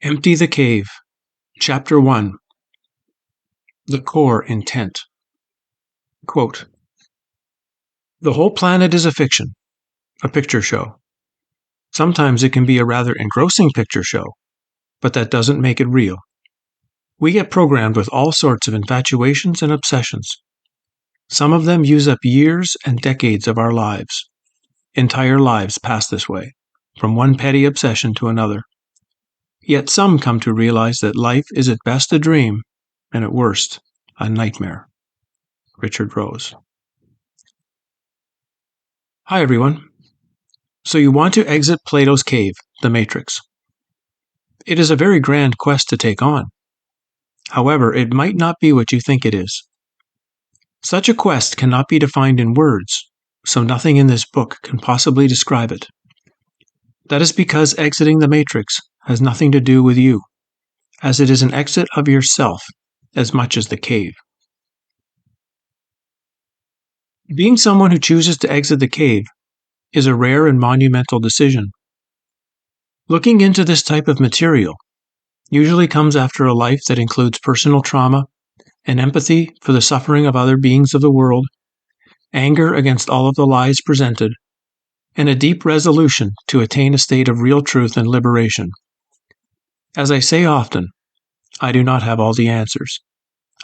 Empty the Cave, Chapter 1. The Core Intent. Quote, "The whole planet is a fiction, a picture show. Sometimes it can be a rather engrossing picture show, but that doesn't make it real. We get programmed with all sorts of infatuations and obsessions. Some of them use up years and decades of our lives. Entire lives pass this way, from one petty obsession to another. Yet some come to realize that life is at best a dream, and at worst, a nightmare." Richard Rose. Hi everyone. So you want to exit Plato's cave, the Matrix. It is a very grand quest to take on. However, it might not be what you think it is. Such a quest cannot be defined in words, so nothing in this book can possibly describe it. That is because exiting the Matrix has nothing to do with you, as it is an exit of yourself as much as the cave. Being someone who chooses to exit the cave is a rare and monumental decision. Looking into this type of material usually comes after a life that includes personal trauma, and empathy for the suffering of other beings of the world, anger against all of the lies presented, and a deep resolution to attain a state of real truth and liberation. As I say often, I do not have all the answers.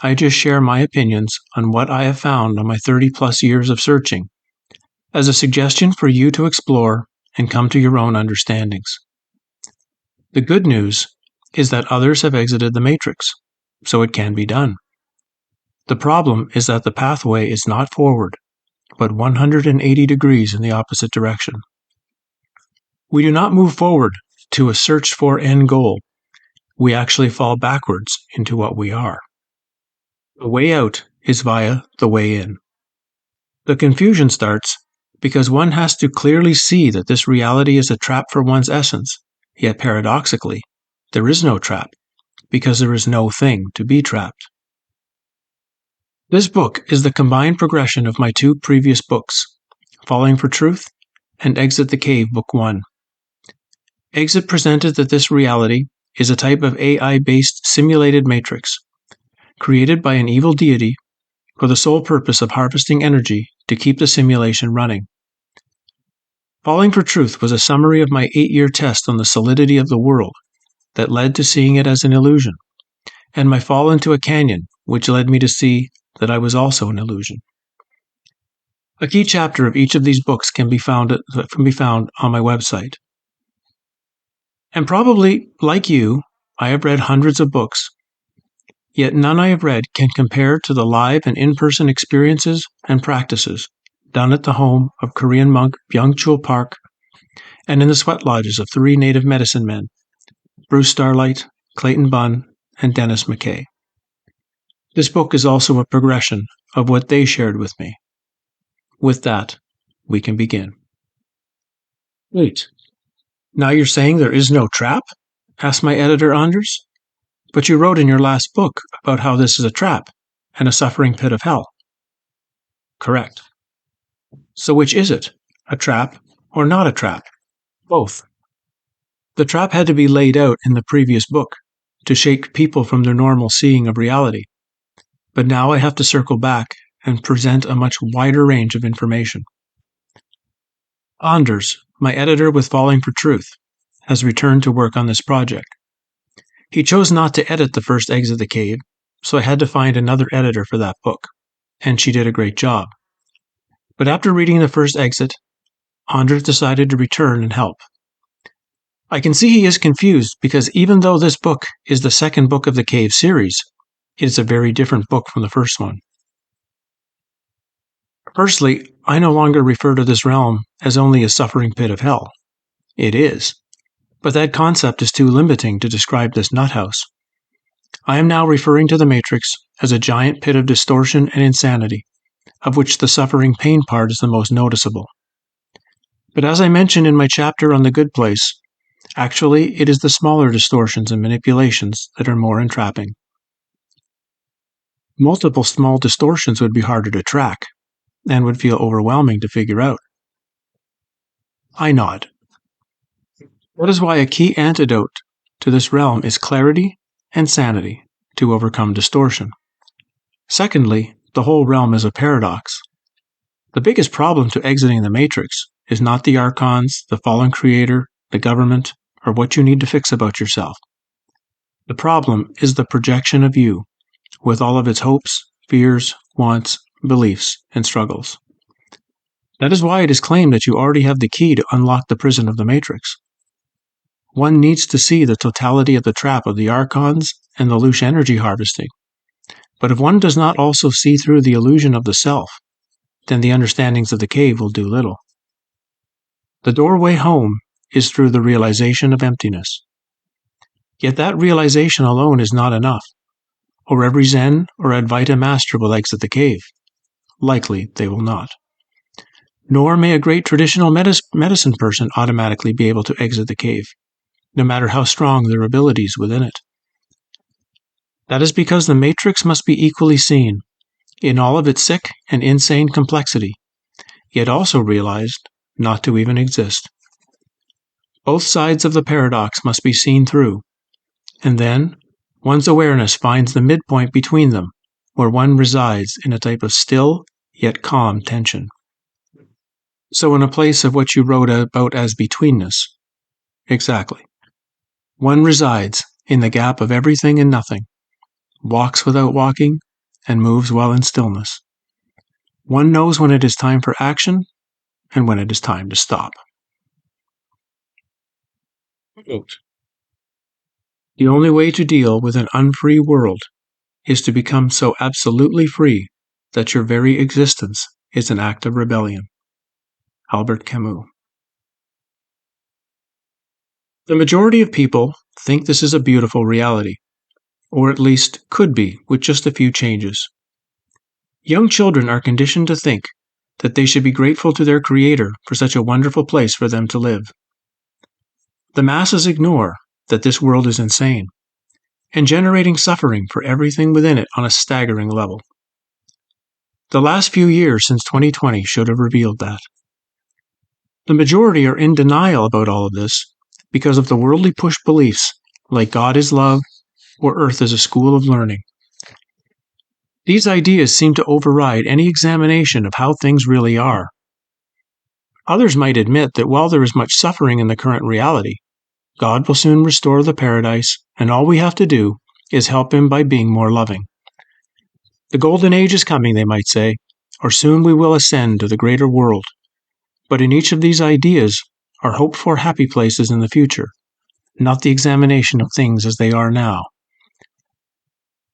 I just share my opinions on what I have found on my 30-plus years of searching, as a suggestion for you to explore and come to your own understandings. The good news is that others have exited the Matrix, so it can be done. The problem is that the pathway is not forward, but 180 degrees in the opposite direction. We do not move forward to a searched-for end goal. We actually fall backwards into what we are. The way out is via the way in. The confusion starts because one has to clearly see that this reality is a trap for one's essence, yet paradoxically, there is no trap, because there is no thing to be trapped. This book is the combined progression of my two previous books, Falling for Truth and Exit the Cave, Book 1. Exit presented that this reality is a type of AI-based simulated matrix, created by an evil deity for the sole purpose of harvesting energy to keep the simulation running. Falling for Truth was a summary of my 8-year test on the solidity of the world that led to seeing it as an illusion, and my fall into a canyon which led me to see that I was also an illusion. A key chapter of each of these books can be found on my website. And probably, like you, I have read hundreds of books, yet none I have read can compare to the live and in-person experiences and practices done at the home of Korean monk Byung-Chul Park and in the sweat lodges of 3 native medicine men, Bruce Starlight, Clayton Bunn, and Dennis McKay. This book is also a progression of what they shared with me. With that, we can begin. Wait, now you're saying there is no trap? Asked my editor Anders. But you wrote in your last book about how this is a trap and a suffering pit of hell. Correct. So which is it? A trap or not a trap? Both. The trap had to be laid out in the previous book to shake people from their normal seeing of reality. But now I have to circle back and present a much wider range of information. Anders, my editor with Falling for Truth, has returned to work on this project. He chose not to edit the first Exit the Cave, so I had to find another editor for that book, and she did a great job. But after reading the first Exit, Anders decided to return and help. I can see he is confused because even though this book is the second book of the Cave series, it is a very different book from the first one. Firstly, I no longer refer to this realm as only a suffering pit of hell. It is. But that concept is too limiting to describe this nut house. I am now referring to the Matrix as a giant pit of distortion and insanity, of which the suffering pain part is the most noticeable. But as I mentioned in my chapter on the good place, actually it is the smaller distortions and manipulations that are more entrapping. Multiple small distortions would be harder to track, and would feel overwhelming to figure out. I nod. That is why a key antidote to this realm is clarity and sanity to overcome distortion. Secondly, the whole realm is a paradox. The biggest problem to exiting the matrix is not the archons, the fallen creator, the government, or what you need to fix about yourself. The problem is the projection of you, with all of its hopes, fears, wants, beliefs, and struggles. That is why it is claimed that you already have the key to unlock the prison of the matrix. One needs to see the totality of the trap of the archons and the loose energy harvesting. But if one does not also see through the illusion of the self, then the understandings of the cave will do little. The doorway home is through the realization of emptiness. Yet that realization alone is not enough, or every Zen or Advaita master will exit the cave. Likely they will not. Nor may a great traditional medicine person automatically be able to exit the cave, no matter how strong their abilities within it. That is because the matrix must be equally seen, in all of its sick and insane complexity, yet also realized not to even exist. Both sides of the paradox must be seen through, and then one's awareness finds the midpoint between them, where one resides in a type of still yet calm tension. So in a place of what you wrote about as betweenness. Exactly. One resides in the gap of everything and nothing, walks without walking, and moves while in stillness. One knows when it is time for action and when it is time to stop. Quote, the only way to deal with an unfree world is to become so absolutely free that your very existence is an act of rebellion. Albert Camus. The majority of people think this is a beautiful reality, or at least could be with just a few changes. Young children are conditioned to think that they should be grateful to their Creator for such a wonderful place for them to live. The masses ignore that this world is insane and generating suffering for everything within it on a staggering level. The last few years since 2020 should have revealed that. The majority are in denial about all of this because of the worldly push beliefs like God is love or Earth is a school of learning. These ideas seem to override any examination of how things really are. Others might admit that while there is much suffering in the current reality, God will soon restore the paradise, and all we have to do is help Him by being more loving. The golden age is coming, they might say, or soon we will ascend to the greater world. But in each of these ideas are hoped-for happy places in the future, not the examination of things as they are now.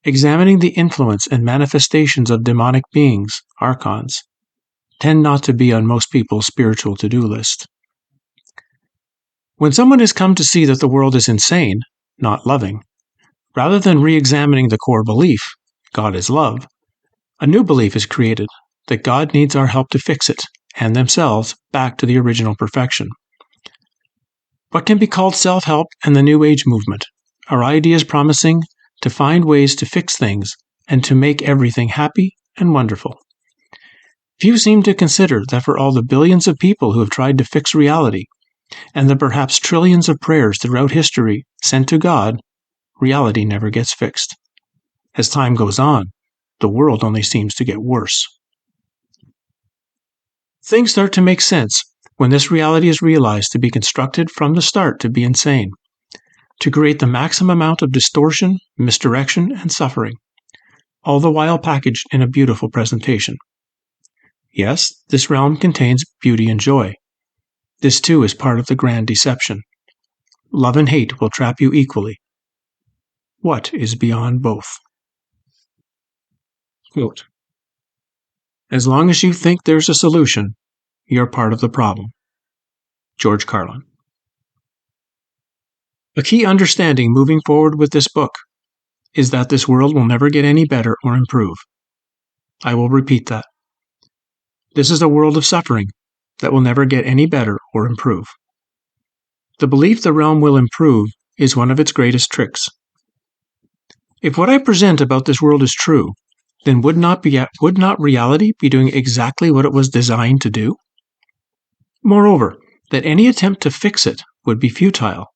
Examining the influence and manifestations of demonic beings, archons, tend not to be on most people's spiritual to-do list. When someone has come to see that the world is insane, not loving, rather than re-examining the core belief, God is love, a new belief is created that God needs our help to fix it, and themselves back to the original perfection. What can be called self-help and the New Age movement are ideas promising to find ways to fix things and to make everything happy and wonderful. Few seem to consider that for all the billions of people who have tried to fix reality, and the perhaps trillions of prayers throughout history sent to God, reality never gets fixed. As time goes on, the world only seems to get worse. Things start to make sense when this reality is realized to be constructed from the start to be insane, to create the maximum amount of distortion, misdirection, and suffering, all the while packaged in a beautiful presentation. Yes, this realm contains beauty and joy. This too is part of the grand deception. Love and hate will trap you equally. What is beyond both? Quote, as long as you think there's a solution, you're part of the problem. George Carlin. A key understanding moving forward with this book is that this world will never get any better or improve. I will repeat that. This is a world of suffering that will never get any better or improve. The belief the realm will improve is one of its greatest tricks. If what I present about this world is true, then would not reality be doing exactly what it was designed to do? Moreover, that any attempt to fix it would be futile.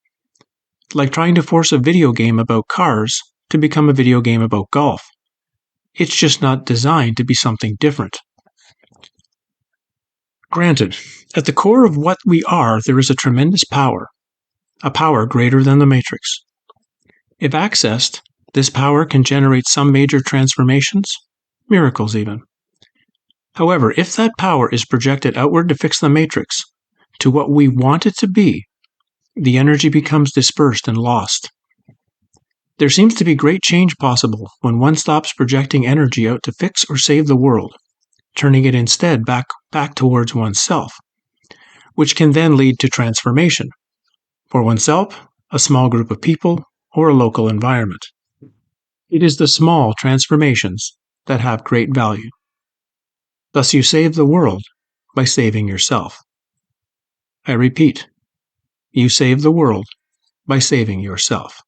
like trying to force a video game about cars to become a video game about golf. It's just not designed to be something different. Granted, at the core of what we are, there is a tremendous power, a power greater than the Matrix. If accessed, this power can generate some major transformations, miracles even. However, if that power is projected outward to fix the Matrix, to what we want it to be, the energy becomes dispersed and lost. There seems to be great change possible when one stops projecting energy out to fix or save the world, turning it instead back towards oneself, which can then lead to transformation, for oneself, a small group of people, or a local environment. It is the small transformations that have great value. Thus you save the world by saving yourself. I repeat, you save the world by saving yourself.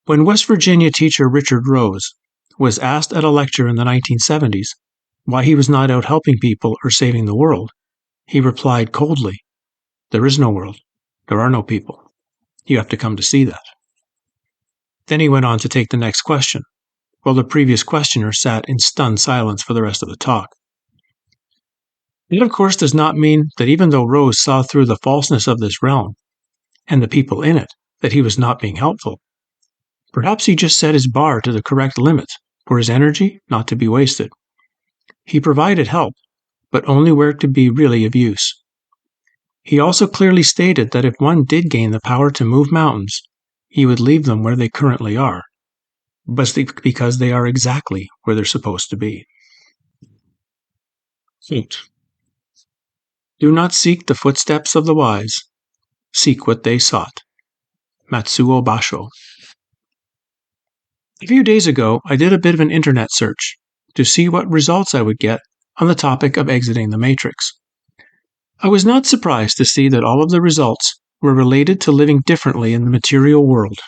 When West Virginia teacher Richard Rose was asked at a lecture in the 1970s why he was not out helping people or saving the world, he replied coldly, "There is no world. There are no people. You have to come to see that." Then he went on to take the next question, while the previous questioner sat in stunned silence for the rest of the talk. It, of course, does not mean that even though Rose saw through the falseness of this realm, and the people in it, that he was not being helpful. Perhaps he just set his bar to the correct limit for his energy not to be wasted. He provided help, but only where it could be really of use. He also clearly stated that if one did gain the power to move mountains, he would leave them where they currently are, but because they are exactly where they're supposed to be. Quote, "Do not seek the footsteps of the wise. Seek what they sought." Matsuo Basho. A few days ago, I did a bit of an internet search to see what results I would get on the topic of exiting the Matrix. I was not surprised to see that all of the results were related to living differently in the material world.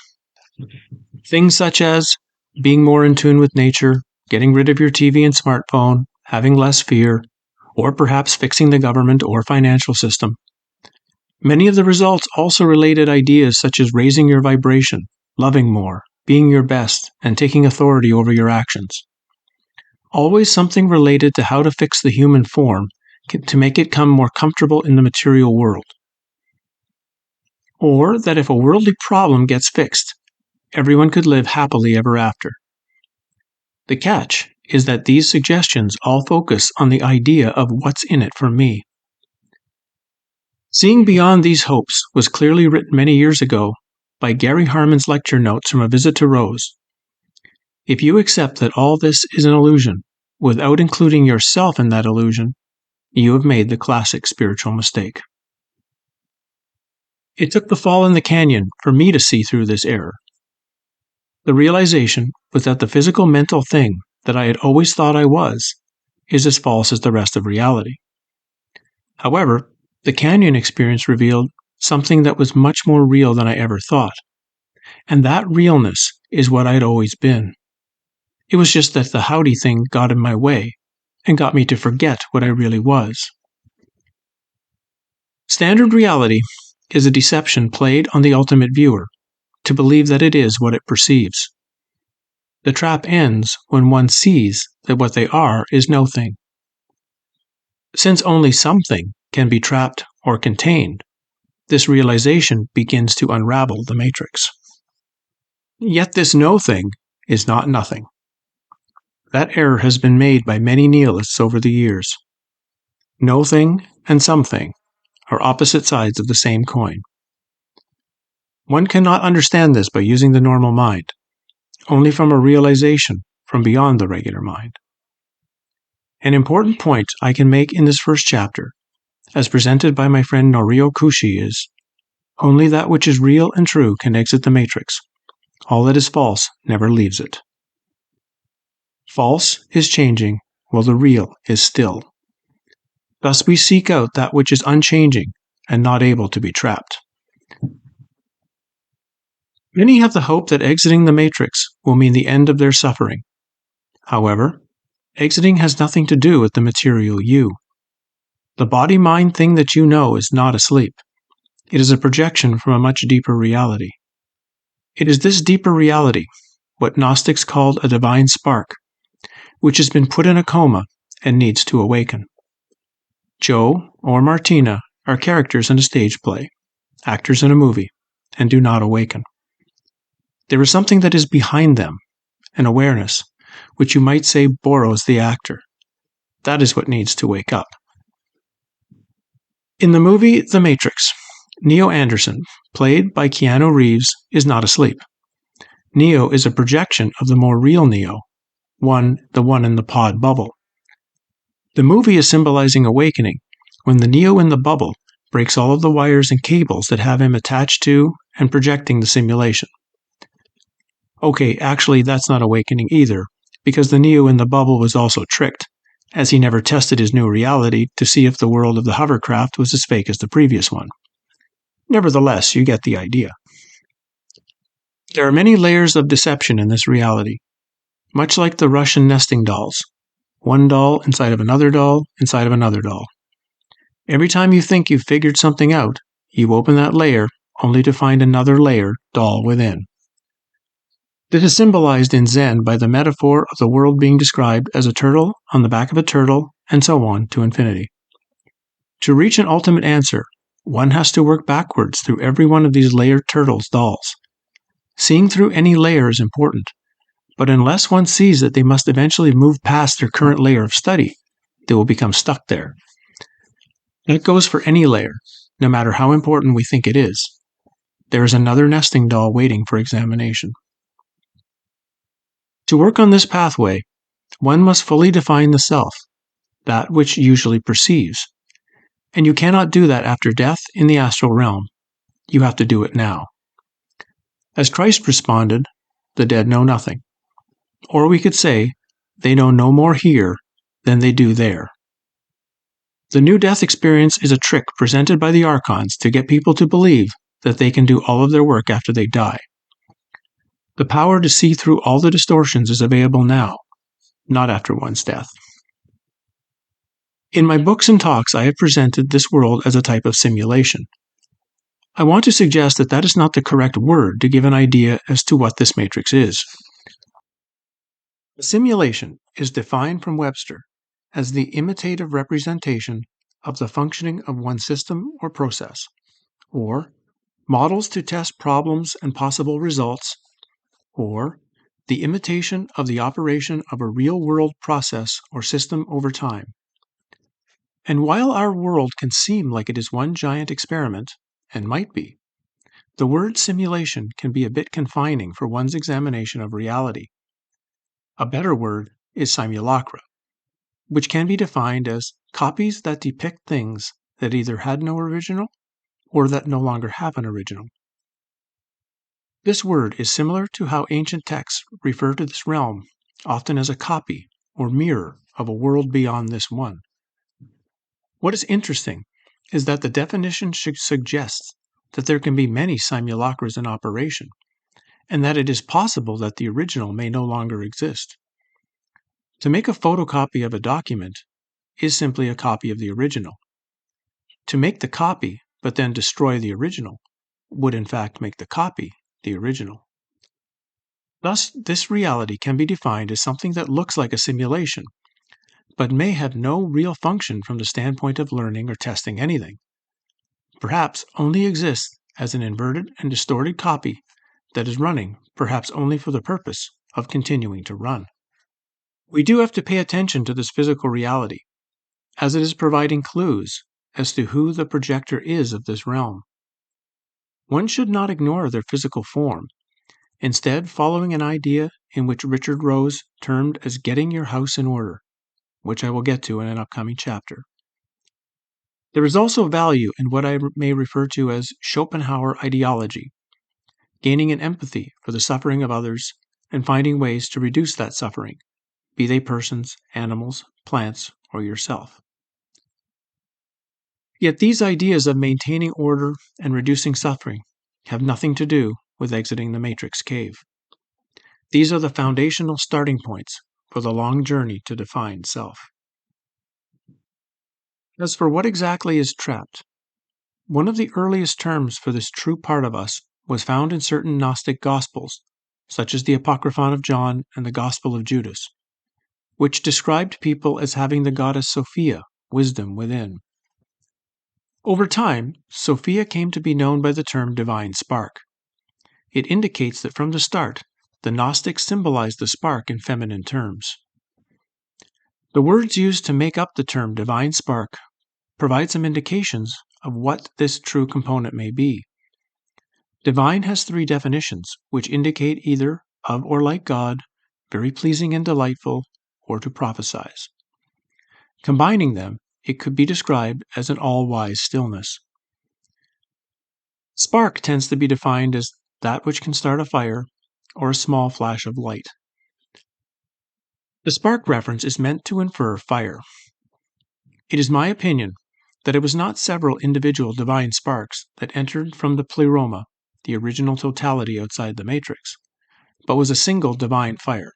Things such as being more in tune with nature, getting rid of your TV and smartphone, having less fear, or perhaps fixing the government or financial system. Many of the results also related ideas such as raising your vibration, loving more, being your best, and taking authority over your actions. Always something related to how to fix the human form to make it come more comfortable in the material world. Or that if a worldly problem gets fixed, everyone could live happily ever after. The catch is that these suggestions all focus on the idea of what's in it for me. Seeing Beyond These Hopes was clearly written many years ago by Gary Harmon's lecture notes from a visit to Rose. If you accept that all this is an illusion, without including yourself in that illusion, you have made the classic spiritual mistake. It took the fall in the canyon for me to see through this error. The realization was that the physical mental thing that I had always thought I was is as false as the rest of reality. However, the canyon experience revealed something that was much more real than I ever thought. And that realness is what I'd always been. It was just that the howdy thing got in my way and got me to forget what I really was. Standard reality is a deception played on the ultimate viewer to believe that it is what it perceives. The trap ends when one sees that what they are is no thing. Since only something can be trapped or contained, this realization begins to unravel the matrix. Yet this no thing is not nothing. That error has been made by many nihilists over the years. No thing and something are opposite sides of the same coin. One cannot understand this by using the normal mind, only from a realization from beyond the regular mind. An important point I can make in this first chapter, as presented by my friend Norio Kushi, is only that which is real and true can exit the matrix. All that is false never leaves it. False is changing, while the real is still. Thus we seek out that which is unchanging and not able to be trapped. Many have the hope that exiting the matrix will mean the end of their suffering. However, exiting has nothing to do with the material you. The body-mind thing that you know is not asleep. It is a projection from a much deeper reality. It is this deeper reality, what Gnostics called a divine spark, which has been put in a coma and needs to awaken. Joe or Martina are characters in a stage play, actors in a movie, and do not awaken. There is something that is behind them, an awareness, which you might say borrows the actor. That is what needs to wake up. In the movie The Matrix, Neo Anderson, played by Keanu Reeves, is not asleep. Neo is a projection of the more real Neo, the one in the pod bubble. The movie is symbolizing awakening when the Neo in the bubble breaks all of the wires and cables that have him attached to and projecting the simulation. Okay, actually that's not awakening either, because the Neo in the bubble was also tricked, as he never tested his new reality to see if the world of the hovercraft was as fake as the previous one. Nevertheless, you get the idea. There are many layers of deception in this reality, much like the Russian nesting dolls. One doll inside of another doll inside of another doll. Every time you think you've figured something out, you open that layer only to find another layer doll within. This is symbolized in Zen by the metaphor of the world being described as a turtle on the back of a turtle, and so on to infinity. To reach an ultimate answer, one has to work backwards through every one of these layered turtles' dolls. Seeing through any layer is important, but unless one sees that they must eventually move past their current layer of study, they will become stuck there. That goes for any layer, no matter how important we think it is. There is another nesting doll waiting for examination. To work on this pathway, one must fully define the self, that which usually perceives. And you cannot do that after death in the astral realm. You have to do it now. As Christ responded, the dead know nothing. Or we could say, they know no more here than they do there. The new death experience is a trick presented by the archons to get people to believe that they can do all of their work after they die. The power to see through all the distortions is available now, not after one's death. In my books and talks, I have presented this world as a type of simulation. I want to suggest that that is not the correct word to give an idea as to what this matrix is. A simulation is defined from Webster as the imitative representation of the functioning of one system or process, or models to test problems and possible results, or the imitation of the operation of a real-world process or system over time. And while our world can seem like it is one giant experiment, and might be, the word simulation can be a bit confining for one's examination of reality. A better word is simulacra, which can be defined as copies that depict things that either had no original or that no longer have an original. This word is similar to how ancient texts refer to this realm, often as a copy or mirror of a world beyond this one. What is interesting is that the definition suggests that there can be many simulacras in operation, and that it is possible that the original may no longer exist. To make a photocopy of a document is simply a copy of the original. To make the copy, but then destroy the original, would in fact make the copy the original. Thus, this reality can be defined as something that looks like a simulation, but may have no real function from the standpoint of learning or testing anything. Perhaps only exists as an inverted and distorted copy that is running, perhaps only for the purpose of continuing to run. We do have to pay attention to this physical reality, as it is providing clues as to who the projector is of this realm. One should not ignore their physical form, instead following an idea in which Richard Rose termed as getting your house in order, which I will get to in an upcoming chapter. There is also value in what I may refer to as Schopenhauer ideology, gaining an empathy for the suffering of others and finding ways to reduce that suffering, be they persons, animals, plants, or yourself. Yet these ideas of maintaining order and reducing suffering have nothing to do with exiting the matrix cave. These are the foundational starting points for the long journey to define self. As for what exactly is trapped, One of the earliest terms for this true part of us was found in certain Gnostic Gospels, such as the Apocryphon of John and the Gospel of Judas, which described people as having the goddess Sophia, wisdom, within. Over time, Sophia came to be known by the term divine spark. It indicates that from the start, the Gnostics symbolized the spark in feminine terms. The words used to make up the term divine spark provide some indications of what this true component may be. Divine has three definitions, which indicate either of or like God, very pleasing and delightful, or to prophesize. Combining them, it could be described as an all-wise stillness. Spark tends to be defined as that which can start a fire or a small flash of light. The spark reference is meant to infer fire. It is my opinion that it was not several individual divine sparks that entered from the pleroma, the original totality outside the matrix, but was a single divine fire.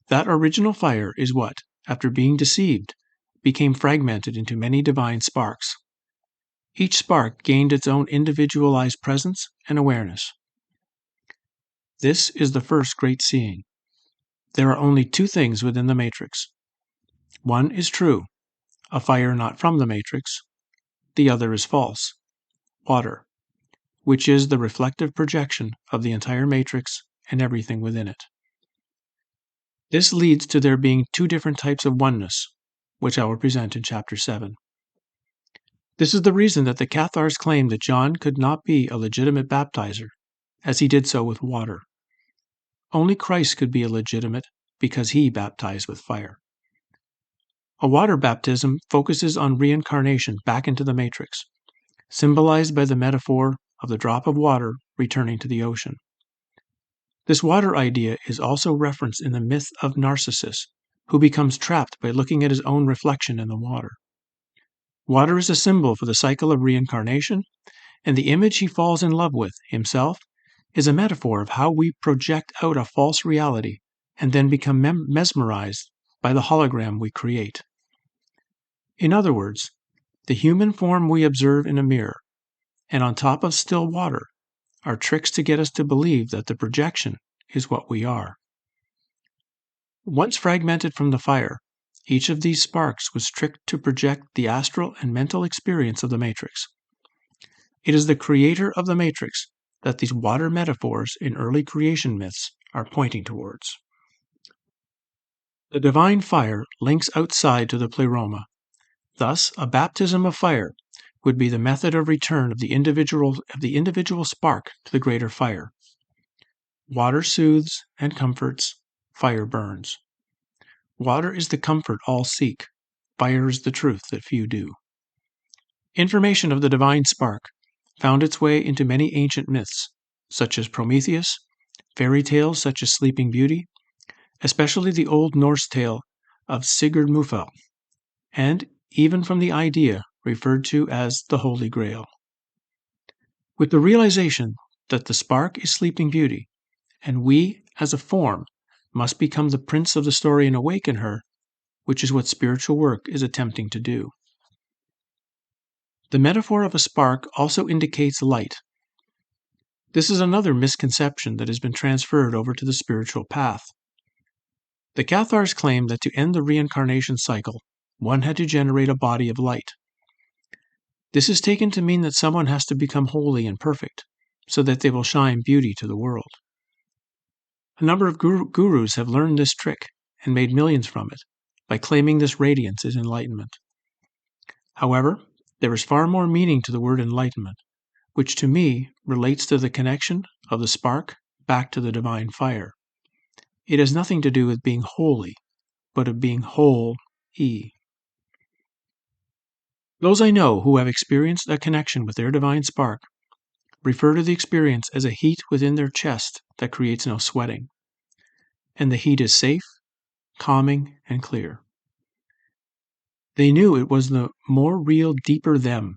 That original fire is what, after being deceived, became fragmented into many divine sparks. Each spark gained its own individualized presence and awareness. This is the first great seeing. There are only two things within the matrix. One is true, a fire not from the matrix. The other is false, water, which is the reflective projection of the entire matrix and everything within it. This leads to there being two different types of oneness, which I will present in Chapter 7. This is the reason that the Cathars claim that John could not be a legitimate baptizer, as he did so with water. Only Christ could be a legitimate because he baptized with fire. A water baptism focuses on reincarnation back into the matrix, symbolized by the metaphor of the drop of water returning to the ocean. This water idea is also referenced in the myth of Narcissus, who becomes trapped by looking at his own reflection in the water. Water is a symbol for the cycle of reincarnation, and the image he falls in love with, himself, is a metaphor of how we project out a false reality and then become mesmerized by the hologram we create. In other words, the human form we observe in a mirror, and on top of still water, are tricks to get us to believe that the projection is what we are. Once fragmented from the fire, each of these sparks was tricked to project the astral and mental experience of the matrix. It is the creator of the matrix that these water metaphors in early creation myths are pointing towards. The divine fire links outside to the pleroma. Thus, a baptism of fire would be the method of return of the individual spark to the greater fire. Water soothes and comforts, fire burns. Water is the comfort all seek, fire is the truth that few do. Information of the divine spark found its way into many ancient myths, such as Prometheus, fairy tales such as Sleeping Beauty, especially the Old Norse tale of Sigurd Mufell, and even from the idea referred to as the Holy Grail. With the realization that the spark is Sleeping Beauty, and we, as a form, must become the prince of the story and awaken her, which is what spiritual work is attempting to do. The metaphor of a spark also indicates light. This is another misconception that has been transferred over to the spiritual path. The Cathars claim that to end the reincarnation cycle, one had to generate a body of light. This is taken to mean that someone has to become holy and perfect, so that they will shine beauty to the world. A number of gurus have learned this trick and made millions from it by claiming this radiance is enlightenment. However, there is far more meaning to the word enlightenment, which to me relates to the connection of the spark back to the divine fire. It has nothing to do with being holy, but of being whole-e. Those I know who have experienced a connection with their divine spark refer to the experience as a heat within their chest that creates no sweating. And the heat is safe, calming, and clear. They knew it was the more real, deeper them,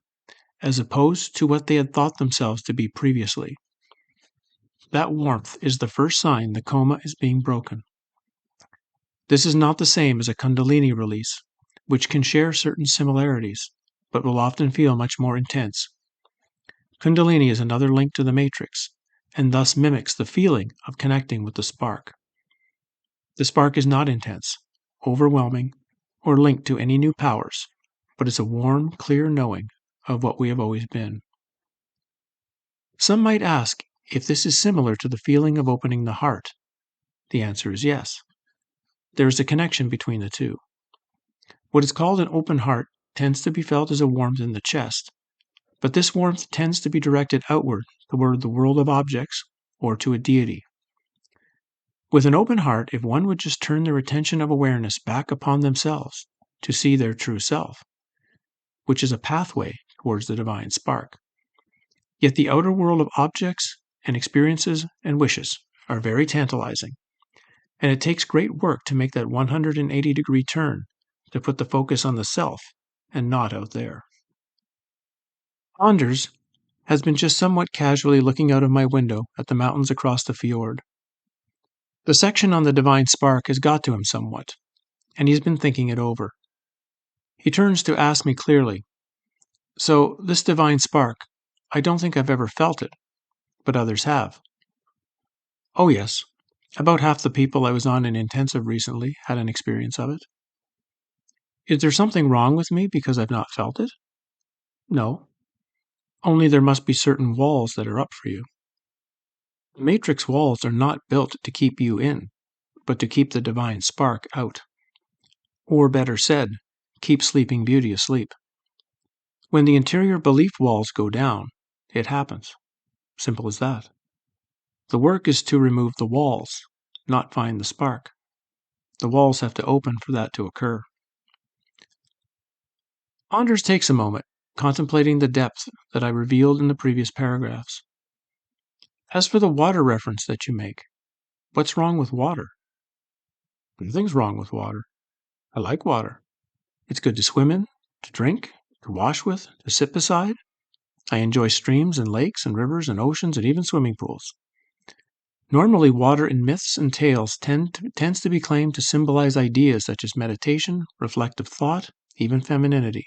as opposed to what they had thought themselves to be previously. That warmth is the first sign the coma is being broken. This is not the same as a Kundalini release, which can share certain similarities, but will often feel much more intense, Kundalini is another link to the matrix, and thus mimics the feeling of connecting with the spark. The spark is not intense, overwhelming, or linked to any new powers, but is a warm, clear knowing of what we have always been. Some might ask if this is similar to the feeling of opening the heart. The answer is yes. There is a connection between the two. What is called an open heart tends to be felt as a warmth in the chest, but this warmth tends to be directed outward toward the world of objects or to a deity. With an open heart, if one would just turn their attention of awareness back upon themselves to see their true self, which is a pathway towards the divine spark. Yet the outer world of objects and experiences and wishes are very tantalizing, and it takes great work to make that 180-degree turn to put the focus on the self and not out there. Anders has been just somewhat casually looking out of my window at the mountains across the fjord. The section on the divine spark has got to him somewhat, and he's been thinking it over. He turns to ask me clearly, "So, this divine spark, I don't think I've ever felt it, but others have." "Oh yes, about half the people I was on an intensive recently had an experience of it." "Is there something wrong with me because I've not felt it?" "No, only there must be certain walls that are up for you. The matrix walls are not built to keep you in, but to keep the divine spark out. Or better said, keep Sleeping Beauty asleep. When the interior belief walls go down, it happens. Simple as that. The work is to remove the walls, not find the spark. The walls have to open for that to occur." Anders takes a moment, contemplating the depth that I revealed in the previous paragraphs. "As for the water reference that you make, what's wrong with water?" "Nothing's wrong with water. I like water. It's good to swim in, to drink, to wash with, to sit beside. I enjoy streams and lakes and rivers and oceans and even swimming pools. Normally, water in myths and tales tends to be claimed to symbolize ideas such as meditation, reflective thought, even femininity.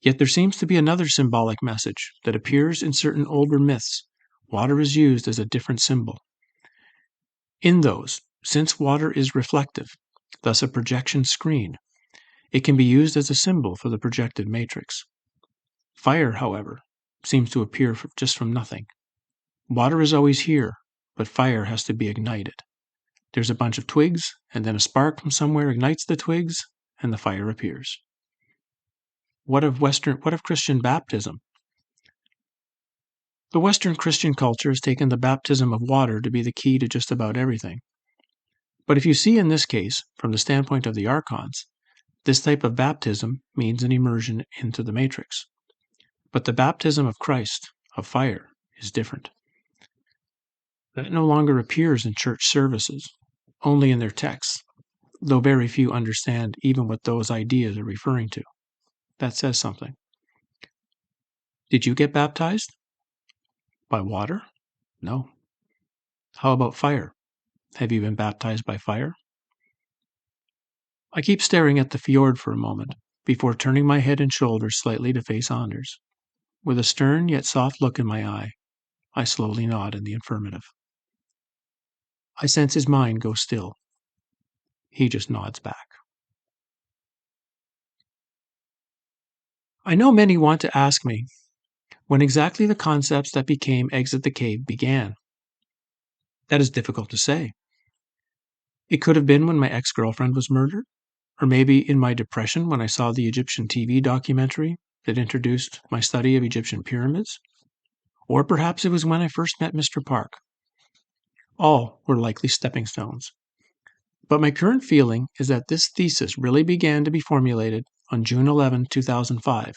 Yet there seems to be another symbolic message that appears in certain older myths. Water is used as a different symbol. In those, since water is reflective, thus a projection screen, it can be used as a symbol for the projected matrix. Fire, however, seems to appear just from nothing. Water is always here, but fire has to be ignited. There's a bunch of twigs, and then a spark from somewhere ignites the twigs, and the fire appears. What of Christian baptism? The Western Christian culture has taken the baptism of water to be the key to just about everything. But if you see in this case, from the standpoint of the archons, this type of baptism means an immersion into the matrix. But the baptism of Christ, of fire, is different. That no longer appears in church services, only in their texts, though very few understand even what those ideas are referring to. That says something. Did you get baptized? By water? No. How about fire? Have you been baptized by fire? I keep staring at the fjord for a moment, before turning my head and shoulders slightly to face Anders. With a stern yet soft look in my eye, I slowly nod in the affirmative. I sense his mind go still. He just nods back. I know many want to ask me when exactly the concepts that became Exit the Cave began. That is difficult to say. It could have been when my ex-girlfriend was murdered, or maybe in my depression when I saw the Egyptian TV documentary that introduced my study of Egyptian pyramids, or perhaps it was when I first met Mr. Park. All were likely stepping stones. But my current feeling is that this thesis really began to be formulated on June 11, 2005,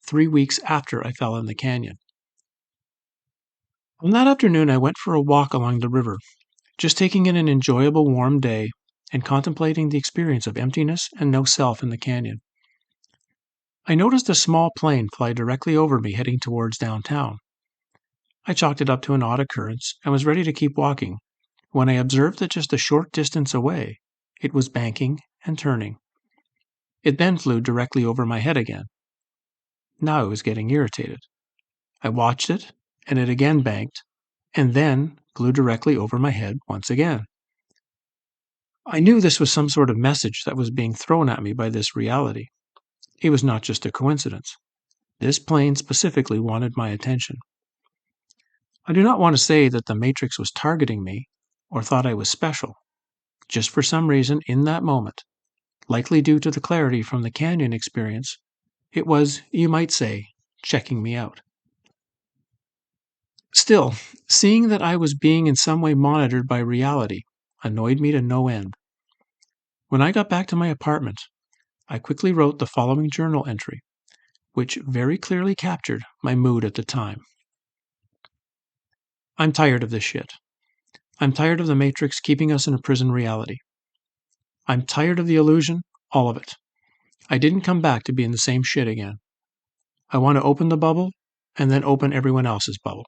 3 weeks after I fell in the canyon. On that afternoon, I went for a walk along the river, just taking in an enjoyable warm day and contemplating the experience of emptiness and no self in the canyon. I noticed a small plane fly directly over me heading towards downtown. I chalked it up to an odd occurrence and was ready to keep walking when I observed that just a short distance away, it was banking and turning. It then flew directly over my head again. Now I was getting irritated. I watched it, and it again banked, and then glued directly over my head once again. I knew this was some sort of message that was being thrown at me by this reality. It was not just a coincidence. This plane specifically wanted my attention. I do not want to say that the Matrix was targeting me or thought I was special. Just for some reason in that moment, likely due to the clarity from the canyon experience, it was, you might say, checking me out. Still, seeing that I was being in some way monitored by reality annoyed me to no end. When I got back to my apartment, I quickly wrote the following journal entry, which very clearly captured my mood at the time. I'm tired of this shit. I'm tired of the Matrix keeping us in a prison reality. I'm tired of the illusion, all of it. I didn't come back to be in the same shit again. I want to open the bubble and then open everyone else's bubble.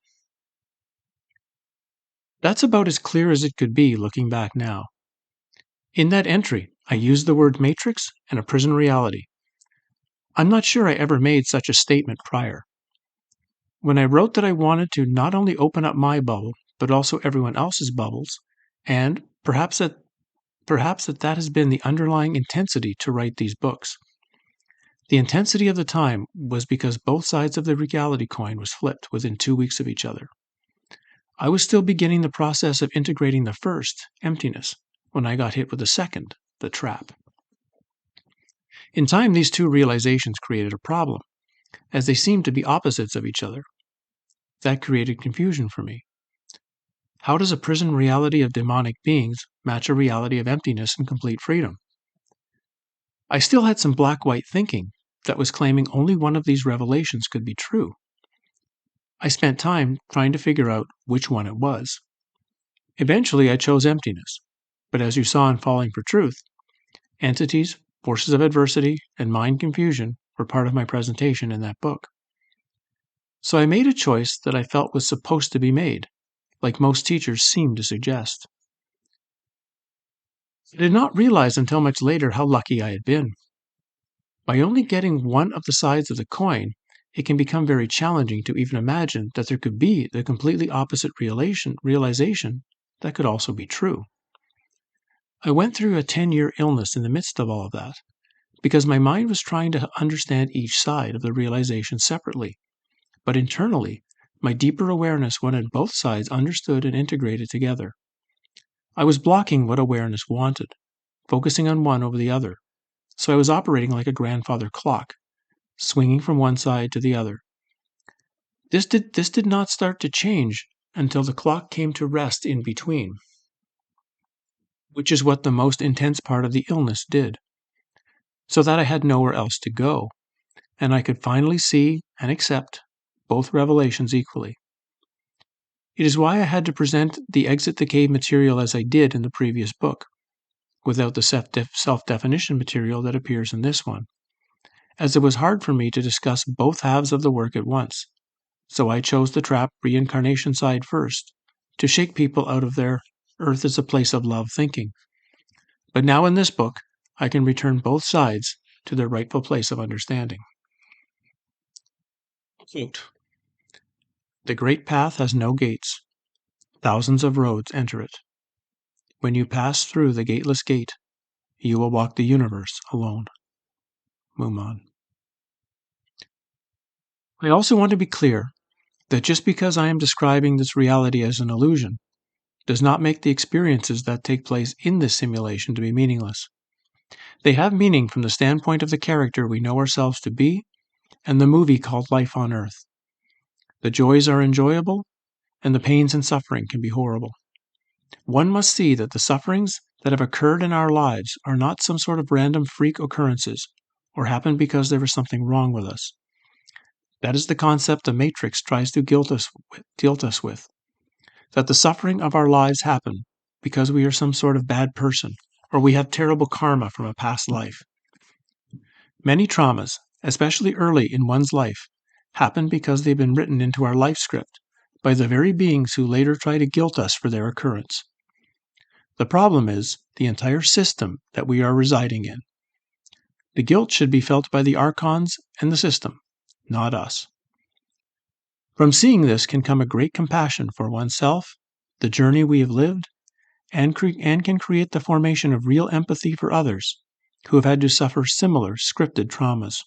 That's about as clear as it could be looking back now. In that entry, I used the word matrix and a prison reality. I'm not sure I ever made such a statement prior. When I wrote that I wanted to not only open up my bubble, but also everyone else's bubbles, and perhaps that has been the underlying intensity to write these books. The intensity of the time was because both sides of the reality coin was flipped within 2 weeks of each other. I was still beginning the process of integrating the first, emptiness, when I got hit with the second, the trap. In time, these two realizations created a problem, as they seemed to be opposites of each other. That created confusion for me. How does a prison reality of demonic beings match a reality of emptiness and complete freedom? I still had some black-white thinking that was claiming only one of these revelations could be true. I spent time trying to figure out which one it was. Eventually, I chose emptiness, but as you saw in Falling for Truth, entities, forces of adversity, and mind confusion were part of my presentation in that book. So I made a choice that I felt was supposed to be made, like most teachers seem to suggest. I did not realize until much later how lucky I had been. By only getting one of the sides of the coin, it can become very challenging to even imagine that there could be the completely opposite realization that could also be true. I went through a 10-year illness in the midst of all of that, because my mind was trying to understand each side of the realization separately. But internally, my deeper awareness wanted both sides understood and integrated together. I was blocking what awareness wanted, focusing on one over the other, so I was operating like a grandfather clock, swinging from one side to the other. This did not start to change until the clock came to rest in between, which is what the most intense part of the illness did, so that I had nowhere else to go, and I could finally see and accept both revelations equally. It is why I had to present the Exit the Cave material as I did in the previous book, without the self-definition material that appears in this one, as it was hard for me to discuss both halves of the work at once. So I chose the trap reincarnation side first, to shake people out of their Earth is a place of love thinking. But now in this book, I can return both sides to their rightful place of understanding. Quote, "The great path has no gates. Thousands of roads enter it. When you pass through the gateless gate, you will walk the universe alone." Mumon. I also want to be clear that just because I am describing this reality as an illusion does not make the experiences that take place in this simulation to be meaningless. They have meaning from the standpoint of the character we know ourselves to be and the movie called Life on Earth. The joys are enjoyable, and the pains and suffering can be horrible. One must see that the sufferings that have occurred in our lives are not some sort of random freak occurrences or happen because there is something wrong with us. That is the concept the Matrix tries to guilt us with, that the suffering of our lives happen because we are some sort of bad person or we have terrible karma from a past life. Many traumas, especially early in one's life, happen because they've been written into our life script by the very beings who later try to guilt us for their occurrence. The problem is the entire system that we are residing in. The guilt should be felt by the archons and the system, not us. From seeing this can come a great compassion for oneself, the journey we have lived, and can create the formation of real empathy for others who have had to suffer similar scripted traumas.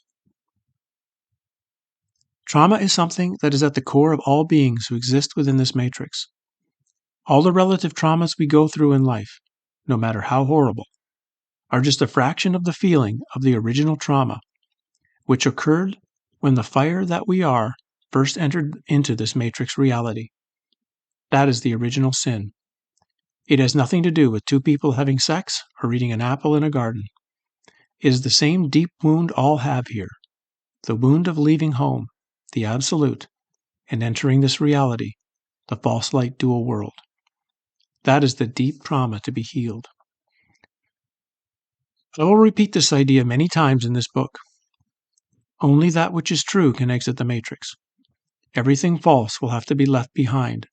Trauma is something that is at the core of all beings who exist within this matrix. All the relative traumas we go through in life, no matter how horrible, are just a fraction of the feeling of the original trauma, which occurred when the fire that we are first entered into this matrix reality. That is the original sin. It has nothing to do with two people having sex or eating an apple in a garden. It is the same deep wound all have here, the wound of leaving home, the absolute, and entering this reality, the false light dual world. That is the deep trauma to be healed. I will repeat this idea many times in this book. Only that which is true can exit the matrix. Everything false will have to be left behind.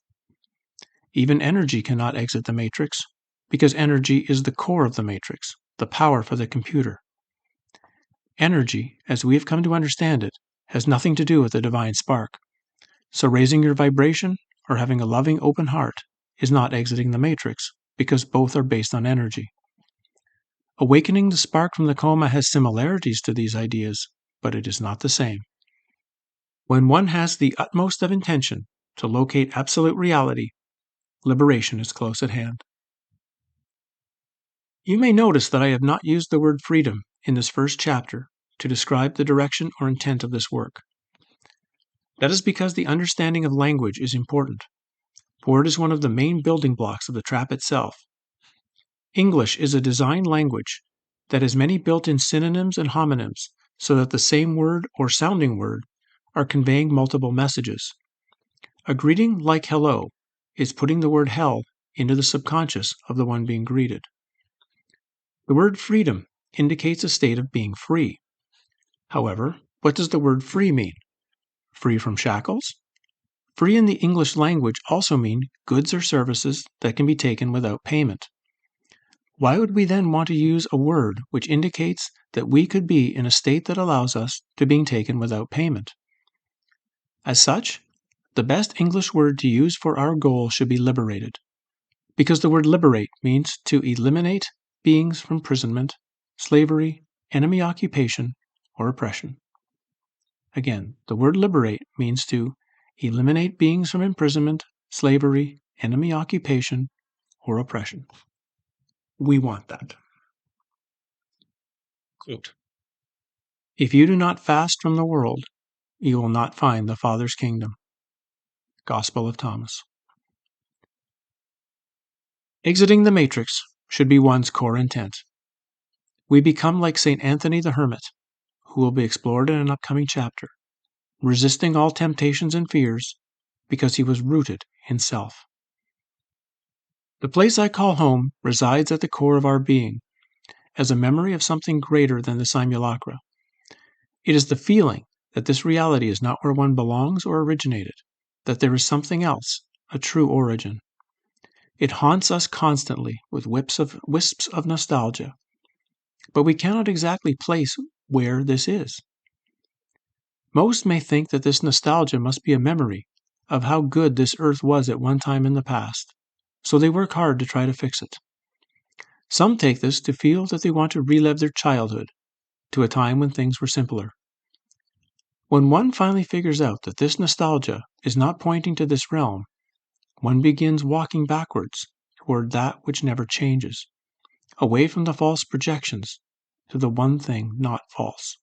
Even energy cannot exit the matrix, because energy is the core of the matrix, the power for the computer. Energy, as we have come to understand it, has nothing to do with the divine spark. So raising your vibration or having a loving, open heart is not exiting the matrix, because both are based on energy. Awakening the spark from the coma has similarities to these ideas, but it is not the same. When one has the utmost of intention to locate absolute reality, liberation is close at hand. You may notice that I have not used the word freedom in this first chapter to describe the direction or intent of this work. That is because the understanding of language is important, for it is one of the main building blocks of the trap itself. English is a design language that has many built-in synonyms and homonyms so that the same word or sounding word are conveying multiple messages. A greeting like hello is putting the word hell into the subconscious of the one being greeted. The word freedom indicates a state of being free. However, what does the word free mean? Free from shackles? Free in the English language also mean goods or services that can be taken without payment. Why would we then want to use a word which indicates that we could be in a state that allows us to being taken without payment? As such, the best English word to use for our goal should be liberated, because the word liberate means to eliminate beings from imprisonment, slavery, enemy occupation, or oppression. Again, the word liberate means to eliminate beings from imprisonment, slavery, enemy occupation, or oppression. We want that. Quote, "If you do not fast from the world, you will not find the Father's kingdom." Gospel of Thomas. Exiting the matrix should be one's core intent. We become like St. Anthony the Hermit, who will be explored in an upcoming chapter, resisting all temptations and fears because he was rooted in self. The place I call home resides at the core of our being, as a memory of something greater than the simulacra. It is the feeling that this reality is not where one belongs or originated, that there is something else, a true origin. It haunts us constantly with wisps of nostalgia, but we cannot exactly place where this is. Most may think that this nostalgia must be a memory of how good this earth was at one time in the past, so they work hard to try to fix it. Some take this to feel that they want to relive their childhood, to a time when things were simpler. When one finally figures out that this nostalgia is not pointing to this realm, one begins walking backwards toward that which never changes, away from the false projections to the one thing not false.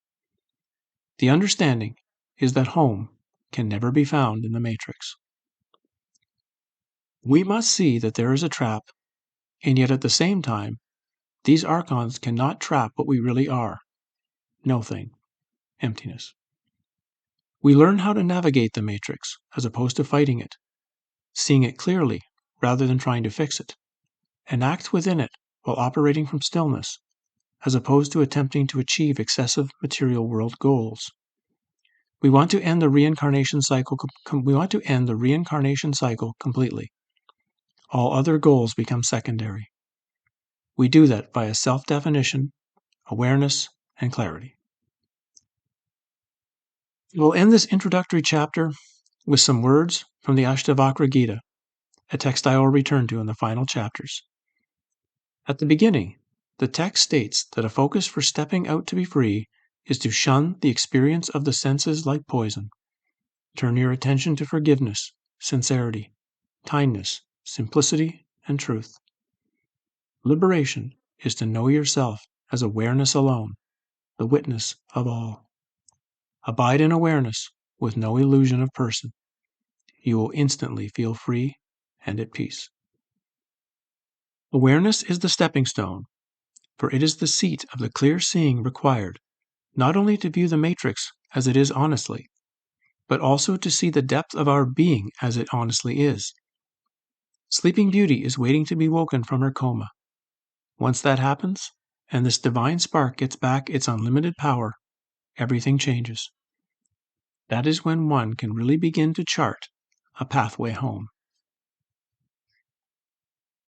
The understanding is that home can never be found in the matrix. We must see that there is a trap, and yet at the same time, these archons cannot trap what we really are. No thing. Emptiness. We learn how to navigate the matrix as opposed to fighting it, seeing it clearly rather than trying to fix it, and act within it while operating from stillness, as opposed to attempting to achieve excessive material world goals. We want to end the reincarnation cycle. Completely. All other goals become secondary. We do that via self-definition, awareness, and clarity. We'll end this introductory chapter with some words from the Ashtavakra Gita, a text I will return to in the final chapters. At the beginning, the text states that a focus for stepping out to be free is to shun the experience of the senses like poison. Turn your attention to forgiveness, sincerity, kindness, simplicity, and truth. Liberation is to know yourself as awareness alone, the witness of all. Abide in awareness with no illusion of person. You will instantly feel free and at peace. Awareness is the stepping stone, for it is the seat of the clear seeing required, not only to view the matrix as it is honestly, but also to see the depth of our being as it honestly is. Sleeping Beauty is waiting to be woken from her coma. Once that happens, and this divine spark gets back its unlimited power, everything changes. That is when one can really begin to chart a pathway home.